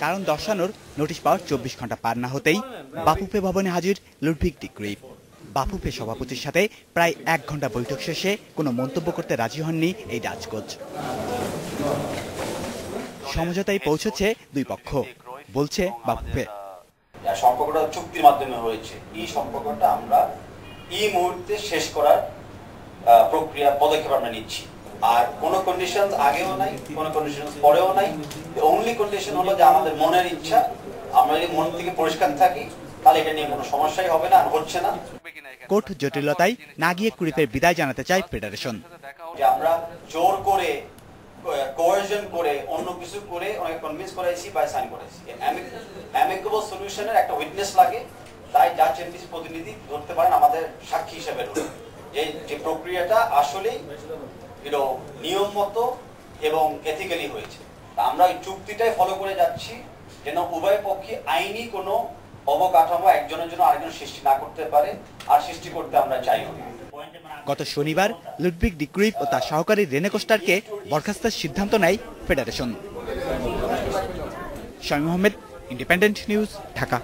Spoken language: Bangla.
কারণ দর্শানোর নোটিশ পাওয়ার 24 ঘন্টা পার না হতেই বাফুফে ভবনে হাজির লুডভিগ ডি ক্রুইফ। বাফুফে সভাপতির সাথে প্রায় 1 ঘন্টা বৈঠক শেষে কোনো মন্তব্য করতে রাজি হননি এই ডাচ কোচ। সমঝোতায় পৌঁছেছে দুই পক্ষ, বলছে বাফুফে। সম্পর্কটা চুক্তির মাধ্যমে হয়েছে, এই সম্পর্কটা আমরা এই মুহূর্তে শেষ করার প্রক্রিয়া পদক্ষেপ আমরা নিচ্ছি। আর কোনো কন্ডিশন আগেও নাই, কোনো কন্ডিশন পরেও নাই। অনলি কন্ডিশন হলো যে আমাদের মনের ইচ্ছা, আমরা যদি মন থেকে পরিষ্কার থাকি তাহলে এটা নিয়ে কোনো সমস্যাই হবে না, আর হচ্ছে না। কোর্ট জটিলতায় না গিয়ে ক্রুইফের বিদায় জানাতে চায় ফেডারেশন। যে আমরা জোর করে কোয়েশন করে অন্য কিছু করে অনেক কনভিন্স করাইছি বা সাইন করাইছি। অ্যামিকেবল সলিউশনের একটা উইটনেস লাগে, তাই জাজ এমপিসি প্রতিনিধি ধরতে পারেন আমাদের সাক্ষী হিসেবে যে প্রক্রিয়াটা আসলেই নিয়ম মতো এবং এথিক্যালি হয়েছে। আমরা এই চুক্তিটাই ফলো করে যাচ্ছি যেন উভয় পক্ষে আইনি কোনো অবকাঠামো একজনের জন্য আরেকজন সৃষ্টি না করতে পারে, আর সৃষ্টি করতে আমরা চাইও না। গত শনিবার লুডভিগ ডি ক্রুইফ ও তার সহকারী রেনে কোস্টারকে বরখাস্তের সিদ্ধান্ত নেয় federation. Shamim Ahmed, independent news, Dhaka.